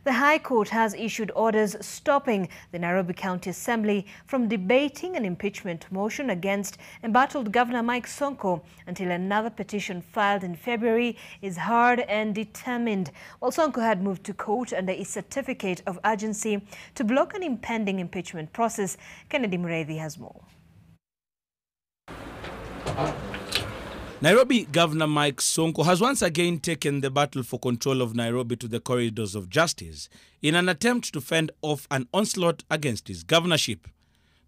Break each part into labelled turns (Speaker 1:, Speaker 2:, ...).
Speaker 1: The High Court has issued orders stopping the Nairobi County Assembly from debating an impeachment motion against embattled Governor Sonko until another petition filed in February is heard and determined. While Sonko had moved to court under a certificate of urgency to block an impending impeachment process, Kennedy Mureithi has more.
Speaker 2: Nairobi Governor Sonko has once again taken the battle for control of Nairobi to the corridors of justice in an attempt to fend off an onslaught against his governorship.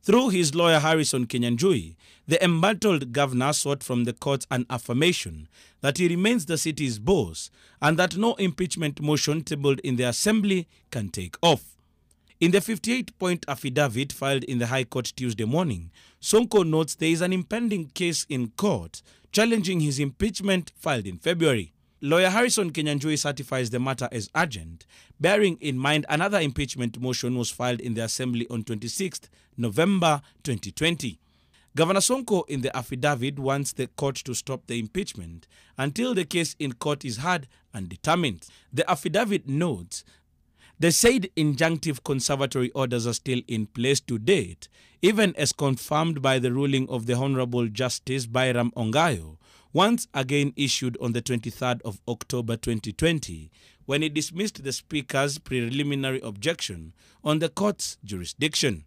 Speaker 2: Through his lawyer Harrison Kinyanjui, the embattled governor sought from the courts an affirmation that he remains the city's boss and that no impeachment motion tabled in the assembly can take off. In the 58-point affidavit filed in the High Court Tuesday morning, Sonko notes there is an impending case in court challenging his impeachment filed in February. Lawyer Harrison Kinyanjui certifies the matter as urgent, bearing in mind another impeachment motion was filed in the Assembly on 26 November 2020. Governor Sonko in the affidavit wants the court to stop the impeachment until the case in court is heard and determined. The affidavit notes the said injunctive conservatory orders are still in place to date, even as confirmed by the ruling of the Honorable Justice Bairam Ongayo, once again issued on the 23rd of October 2020, when he dismissed the Speaker's preliminary objection on the court's jurisdiction.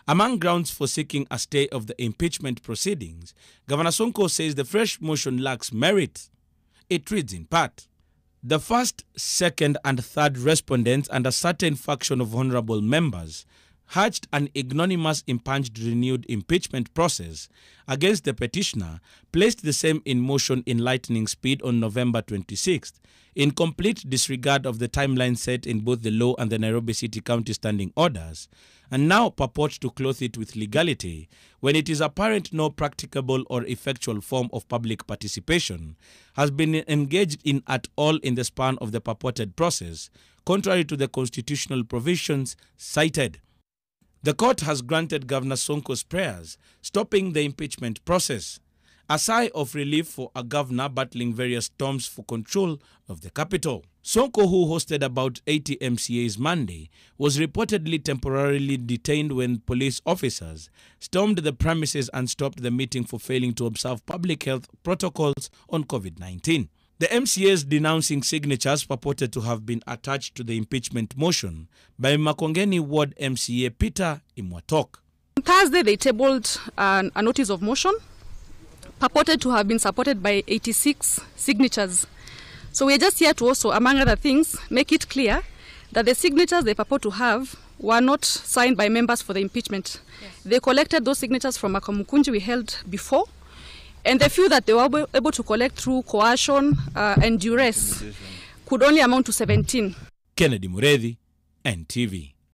Speaker 2: Among grounds for seeking a stay of the impeachment proceedings, Governor Sonko says the fresh motion lacks merit. It reads in part, "The first, second and third respondents and a certain faction of honorable members hatched an ignominious impunged renewed impeachment process against the petitioner, placed the same in motion in lightning speed on November 26th, in complete disregard of the timeline set in both the law and the Nairobi City County standing orders, and now purport to clothe it with legality when it is apparent no practicable or effectual form of public participation has been engaged in at all in the span of the purported process, contrary to the constitutional provisions cited. The court has granted Governor Sonko's prayers, stopping the impeachment process, a sigh of relief for a governor battling various storms for control of the capital. Sonko, who hosted about 80 MCAs Monday, was reportedly temporarily detained when police officers stormed the premises and stopped the meeting for failing to observe public health protocols on COVID-19. The MCAs denouncing signatures purported to have been attached to the impeachment motion by Makongeni Ward MCA Peter Imwatok.
Speaker 3: On Thursday, they tabled a notice of motion purported to have been supported by 86 signatures. So we are just here to also, among other things, make it clear that the signatures they purport to have were not signed by members for the impeachment. Yes. They collected those signatures from a Kamukunji we held before, and the few that they were able to collect through coercion and duress could only amount to 17.
Speaker 2: Kennedy Mureithi, NTV.